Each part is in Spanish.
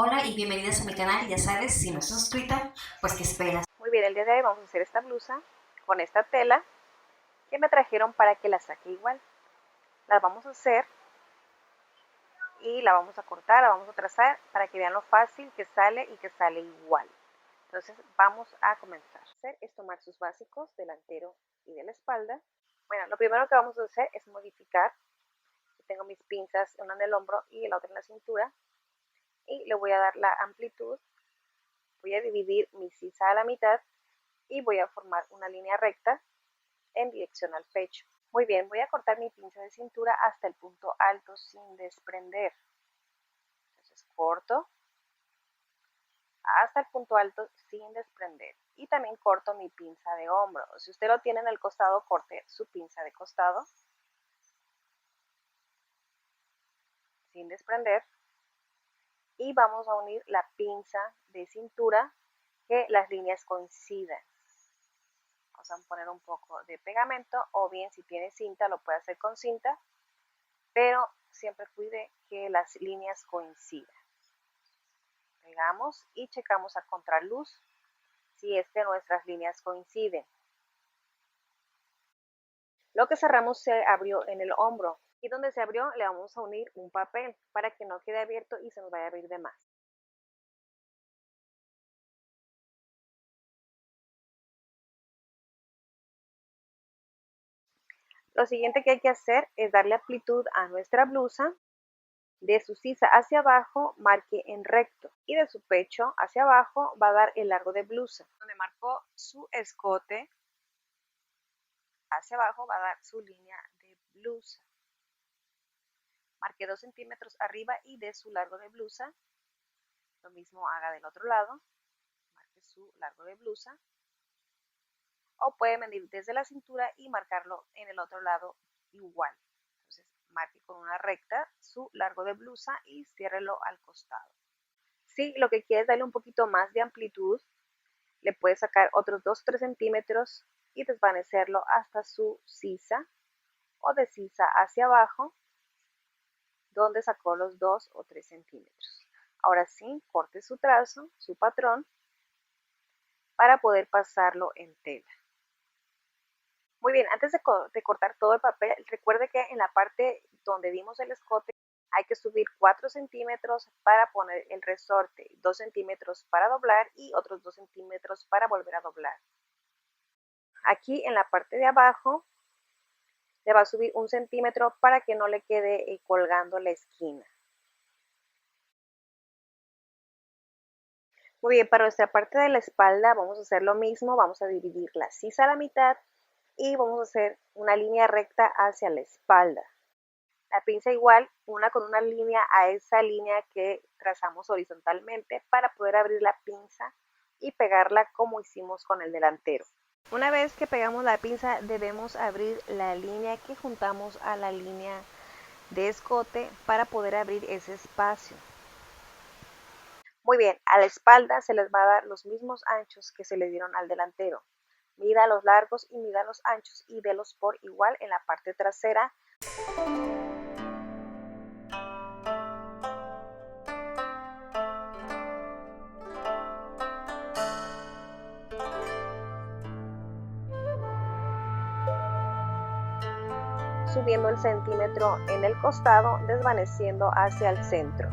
Hola y bienvenidas a mi canal. Ya sabes, si no estás suscrita, pues ¿qué esperas? Muy bien, el día de hoy vamos a hacer esta blusa con esta tela que me trajeron para que la saque igual. La vamos a hacer y la vamos a cortar, la vamos a trazar para que vean lo fácil que sale y que sale igual. Entonces vamos a comenzar. Hacer es tomar sus básicos delantero y de la espalda. Bueno, lo primero que vamos a hacer es modificar. Tengo mis pinzas, una en el hombro y la otra en la cintura, y le voy a dar la amplitud. Voy a dividir mi sisa a la mitad y voy a formar una línea recta en dirección al pecho. Muy bien, voy a cortar mi pinza de cintura hasta el punto alto sin desprender. Entonces corto hasta el punto alto sin desprender. Y también corto mi pinza de hombro. Si usted lo tiene en el costado, corte su pinza de costado sin desprender. Y vamos a unir la pinza de cintura, que las líneas coincidan. Vamos a poner un poco de pegamento, o bien si tiene cinta lo puede hacer con cinta, pero siempre cuide que las líneas coincidan. Pegamos y checamos a contraluz si es que nuestras líneas coinciden. Lo que cerramos se abrió en el hombro, y donde se abrió le vamos a unir un papel para que no quede abierto y se nos vaya a abrir de más. Lo siguiente que hay que hacer es darle amplitud a nuestra blusa. De su sisa hacia abajo marque en recto, y de su pecho hacia abajo va a dar el largo de blusa. Donde marcó su escote hacia abajo va a dar su línea de blusa. Marque 2 centímetros arriba y de su largo de blusa. Lo mismo haga del otro lado, marque su largo de blusa. O puede medir desde la cintura y marcarlo en el otro lado igual. Entonces marque con una recta su largo de blusa y ciérrelo al costado. Si lo que quiere es darle un poquito más de amplitud, le puede sacar otros 2-3 centímetros y desvanecerlo hasta su sisa, o de sisa hacia abajo, donde sacó los 2 o 3 centímetros. Ahora sí, corte su trazo, su patrón, para poder pasarlo en tela. Muy bien, antes de cortar todo el papel, recuerde que en la parte donde dimos el escote hay que subir 4 centímetros para poner el resorte, 2 centímetros para doblar y otros 2 centímetros para volver a doblar. Aquí en la parte de abajo le va a subir 1 centímetro para que no le quede colgando la esquina. Muy bien, para nuestra parte de la espalda vamos a hacer lo mismo, vamos a dividir la sisa a la mitad y vamos a hacer una línea recta hacia la espalda. La pinza igual, una con una línea a esa línea que trazamos horizontalmente para poder abrir la pinza y pegarla como hicimos con el delantero. Una vez que pegamos la pinza debemos abrir la línea que juntamos a la línea de escote para poder abrir ese espacio. Muy bien, a la espalda se les va a dar los mismos anchos que se le dieron al delantero. Mida los largos y mida los anchos y délos por igual en la parte trasera. Subiendo el centímetro en el costado, desvaneciendo hacia el centro.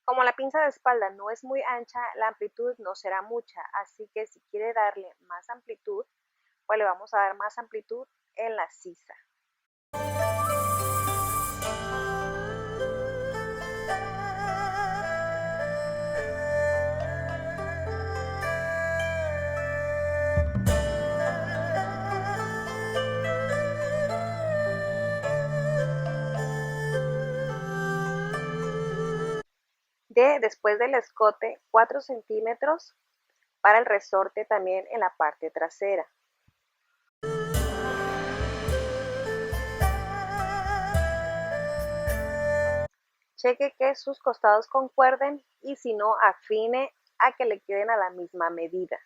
Como la pinza de espalda no es muy ancha, la amplitud no será mucha, así que si quiere darle más amplitud, pues le vamos a dar más amplitud en la sisa. Después del escote 4 centímetros para el resorte también en la parte trasera. Cheque que sus costados concuerden y si no, afine a que le queden a la misma medida.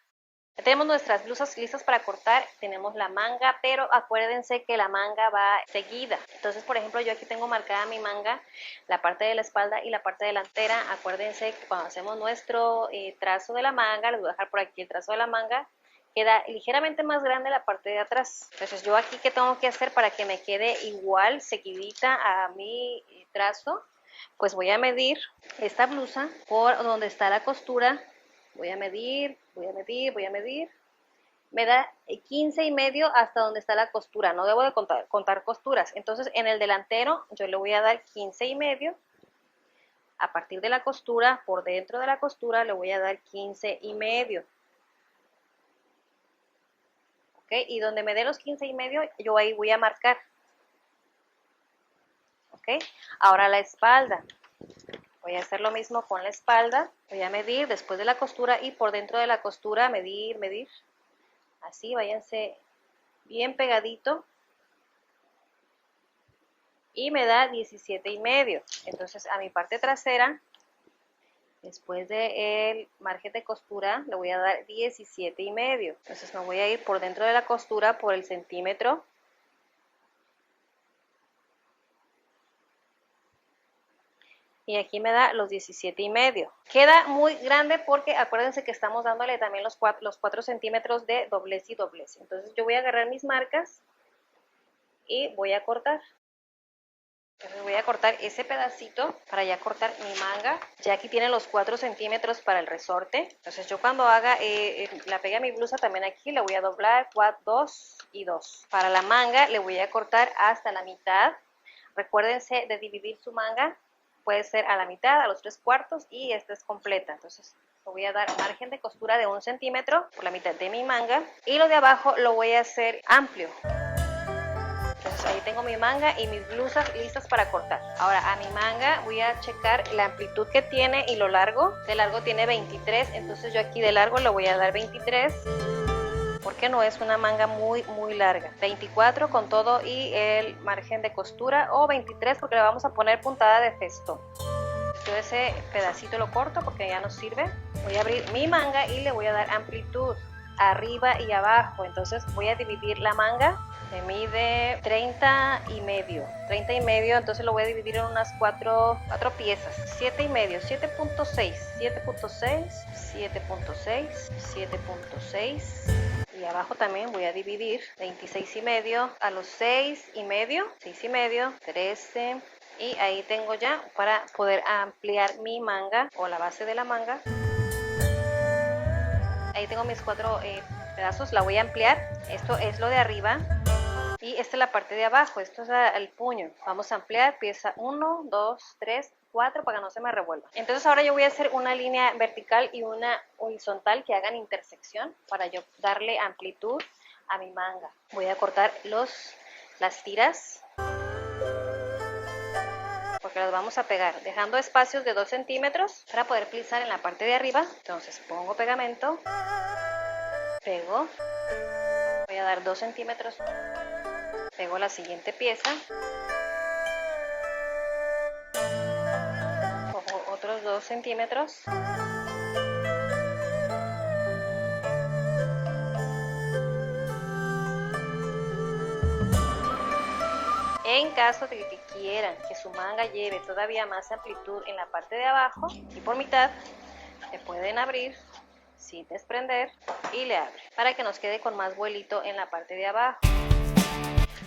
Ya tenemos nuestras blusas listas para cortar, tenemos la manga, pero acuérdense que la manga va seguida. Entonces, por ejemplo, yo aquí tengo marcada mi manga, la parte de la espalda y la parte delantera. Acuérdense que cuando hacemos nuestro trazo de la manga, les voy a dejar por aquí el trazo de la manga, queda ligeramente más grande la parte de atrás. Entonces, yo aquí, ¿qué tengo que hacer para que me quede igual, seguidita a mi trazo? Pues voy a medir esta blusa por donde está la costura. Voy a medir, me da 15,5 hasta donde está la costura, no debo de contar costuras. Entonces en el delantero yo le voy a dar 15,5, a partir de la costura, por dentro de la costura le voy a dar 15,5. ¿Ok? Y donde me dé los 15,5 yo ahí voy a marcar. ¿Ok? Ahora la espalda. Voy a hacer lo mismo con la espalda, voy a medir después de la costura y por dentro de la costura medir, así váyanse bien pegadito y me da 17,5. Entonces a mi parte trasera, después del margen de costura, le voy a dar 17,5. Entonces me voy a ir por dentro de la costura por el centímetro. Y aquí me da los 17,5. Queda muy grande porque acuérdense que estamos dándole también los 4 centímetros de doblez y doblez. Entonces yo voy a agarrar mis marcas y voy a cortar. Entonces voy a cortar ese pedacito para ya cortar mi manga. Ya aquí tiene los 4 centímetros para el resorte. Entonces yo cuando haga la pegue a mi blusa también aquí le voy a doblar 2 y 2. Para la manga le voy a cortar hasta la mitad. Recuérdense de dividir su manga. Puede ser a la mitad, a los 3/4 y esta es completa. Entonces le voy a dar margen de costura de 1 centímetro por la mitad de mi manga y lo de abajo lo voy a hacer amplio. Entonces ahí tengo mi manga y mis blusas listas para cortar. Ahora a mi manga voy a checar la amplitud que tiene y lo largo. De largo tiene 23, entonces yo aquí de largo le voy a dar 23. Porque no es una manga muy larga. 24 con todo y el margen de costura, o 23 porque le vamos a poner puntada de festón. Yo ese pedacito lo corto porque ya no sirve. Voy a abrir mi manga y le voy a dar amplitud arriba y abajo. Entonces voy a dividir la manga. Me mide 30,5. Entonces lo voy a dividir en unas 4 piezas. 7,5, 7,6, 7,6, 7,6, 7,6. Y abajo también voy a dividir 26,5 a los 6,5, 6,5, 13. Y ahí tengo ya para poder ampliar mi manga o la base de la manga. Ahí tengo mis 4 pedazos, la voy a ampliar. Esto es lo de arriba. Y esta es la parte de abajo, esto es el puño. Vamos a ampliar pieza 1, 2, 3, 4 para que no se me revuelva. Entonces ahora yo voy a hacer una línea vertical y una horizontal que hagan intersección para yo darle amplitud a mi manga. Voy a cortar las tiras porque las vamos a pegar dejando espacios de 2 centímetros para poder plisar en la parte de arriba. Entonces pongo pegamento, pego, voy a dar 2 centímetros, pego la siguiente pieza, cojo otros 2 centímetros, en caso de que quieran que su manga lleve todavía más amplitud en la parte de abajo y por mitad, le pueden abrir sin desprender y le abren para que nos quede con más vuelito en la parte de abajo.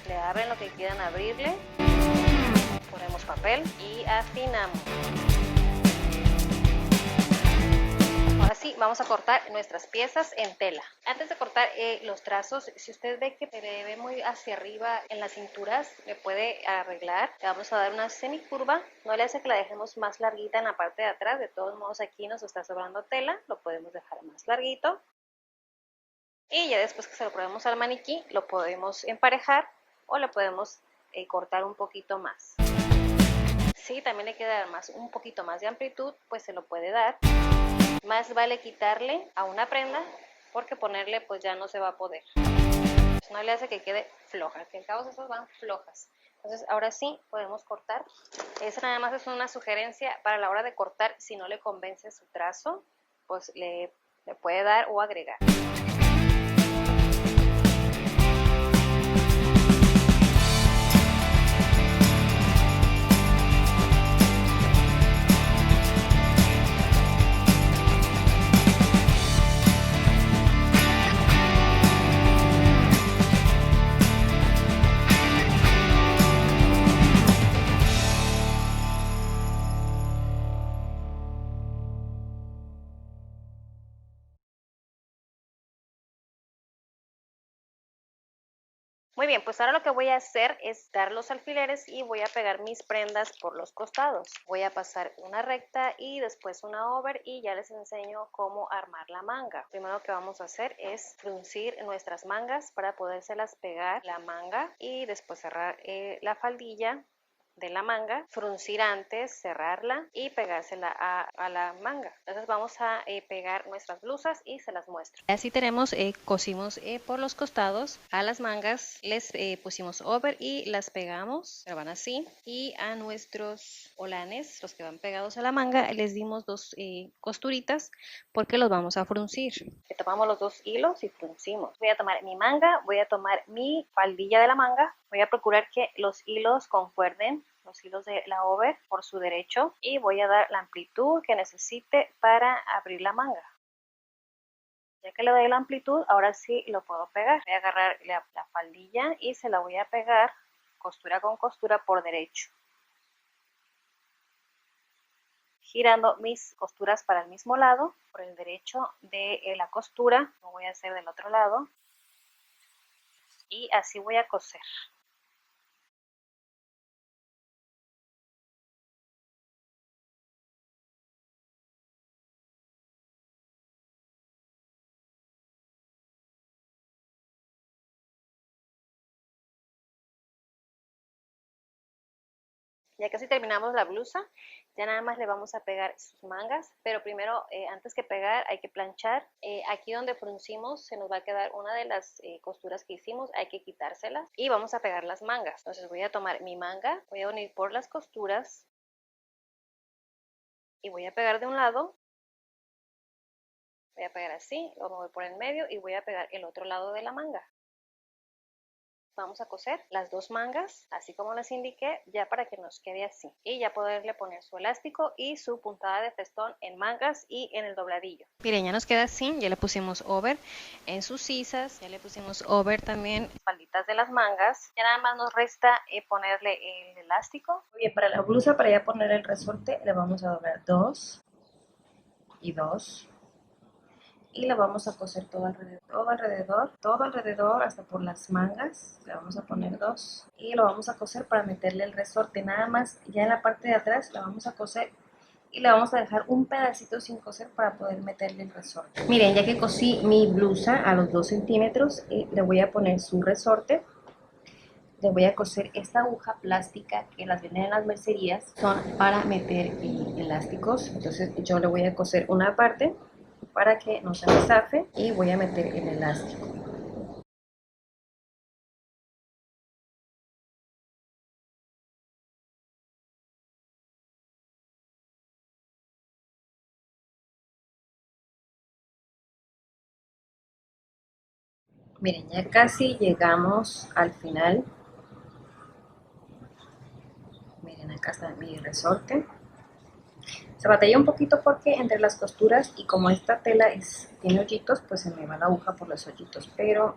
Le abren lo que quieran abrirle, ponemos papel y afinamos. Ahora sí, vamos a cortar nuestras piezas en tela. Antes de cortar los trazos, si usted ve que se ve muy hacia arriba en las cinturas, le puede arreglar. Le vamos a dar una semicurva. No le hace que la dejemos más larguita en la parte de atrás. De todos modos, aquí nos está sobrando tela. Lo podemos dejar más larguito. Y ya después que se lo probemos al maniquí, lo podemos emparejar o lo podemos cortar un poquito más. Si también le quiere dar un poquito más de amplitud, pues se lo puede dar. Más vale quitarle a una prenda porque ponerle pues ya no se va a poder. Pues no le hace que quede floja, que al cabo esas van flojas. Entonces ahora sí podemos cortar. Esa nada más es una sugerencia para la hora de cortar. Si no le convence su trazo, pues le puede dar o agregar. Muy bien, pues ahora lo que voy a hacer es dar los alfileres y voy a pegar mis prendas por los costados. Voy a pasar una recta y después una over y ya les enseño cómo armar la manga. Primero lo que vamos a hacer es fruncir nuestras mangas para podérselas pegar la manga y después cerrar la faldilla de la manga, fruncir antes, cerrarla y pegársela a la manga. Entonces vamos a pegar nuestras blusas y se las muestro. Así tenemos, cosimos por los costados a las mangas, les pusimos over y las pegamos, pero van así. Y a nuestros olanes, los que van pegados a la manga, les dimos dos costuritas porque los vamos a fruncir. Tomamos los dos hilos y fruncimos. Voy a tomar mi manga, voy a tomar mi faldilla de la manga, voy a procurar que los hilos concuerden, los hilos de la over por su derecho, y voy a dar la amplitud que necesite para abrir la manga. Ya que le doy la amplitud, ahora sí lo puedo pegar. Voy a agarrar la faldilla y se la voy a pegar costura con costura por derecho, girando mis costuras para el mismo lado, por el derecho de la costura, lo voy a hacer del otro lado y así voy a coser. Ya casi terminamos la blusa, ya nada más le vamos a pegar sus mangas, pero primero, antes que pegar, hay que planchar. Aquí donde fruncimos se nos va a quedar una de las costuras que hicimos, hay que quitárselas y vamos a pegar las mangas. Entonces voy a tomar mi manga, voy a unir por las costuras y voy a pegar de un lado, voy a pegar así, luego me voy por el medio y voy a pegar el otro lado de la manga. Vamos a coser las dos mangas, así como les indiqué, ya para que nos quede así. Y ya poderle poner su elástico y su puntada de festón en mangas y en el dobladillo. Miren, ya nos queda así, ya le pusimos over en sus sisas, ya le pusimos over también falditas de las mangas. Ya nada más nos resta ponerle el elástico. Muy bien, para la blusa, para ya poner el resorte, le vamos a doblar 2 y 2. Y la vamos a coser todo alrededor, hasta por las mangas. Le vamos a poner 2 y lo vamos a coser para meterle el resorte. Nada más, ya en la parte de atrás la vamos a coser y le vamos a dejar un pedacito sin coser para poder meterle el resorte. Miren, ya que cosí mi blusa a los 2 centímetros, le voy a poner su resorte. Le voy a coser esta aguja plástica que las venden en las mercerías, son para meter elásticos. Entonces yo le voy a coser una parte para que no se me zafe y voy a meter el elástico. Miren, ya casi llegamos al final. Miren, acá está mi resorte. Se batalla un poquito porque entre las costuras, y como esta tela tiene hoyitos, pues se me va la aguja por los hoyitos, pero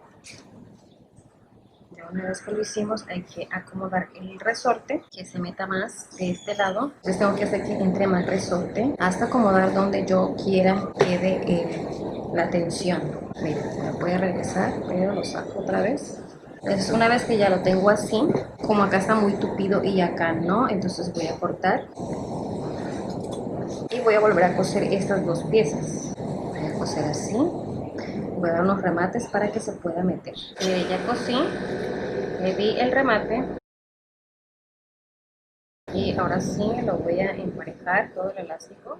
ya una vez que lo hicimos hay que acomodar el resorte, que se meta más de este lado. Entonces tengo que hacer que entre más resorte hasta acomodar donde yo quiera quede la tensión. Miren, me puede regresar, pero lo saco otra vez. Entonces una vez que ya lo tengo así, como acá está muy tupido y acá no, entonces voy a cortar y voy a volver a coser estas dos piezas. Voy a coser así, voy a dar unos remates para que se pueda meter. Ya cosí, le di el remate y ahora sí lo voy a emparejar todo el elástico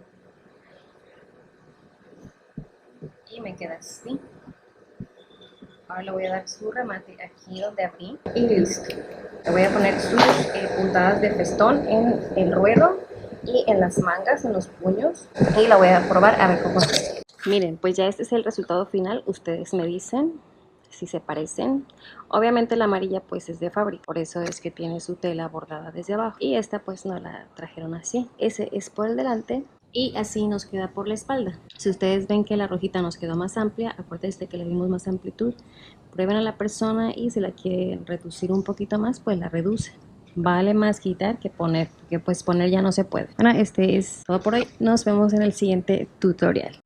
y me queda así. Ahora le voy a dar su remate aquí donde abrí y listo. Le voy a poner sus puntadas de festón en el ruedo y en las mangas, en los puños, y la voy a probar a ver cómo queda. Miren, pues ya este es el resultado final. Ustedes me dicen si se parecen. Obviamente la amarilla pues es de fábrica, por eso es que tiene su tela bordada desde abajo, y esta pues no la trajeron así. Ese es por el delante y así nos queda por la espalda. Si ustedes ven que la rojita nos quedó más amplia, acuérdense que le dimos más amplitud. Prueben a la persona y si la quieren reducir un poquito más, pues la reduce. Vale más quitar que poner, porque pues poner ya no se puede. Bueno, este es todo por hoy. Nos vemos en el siguiente tutorial.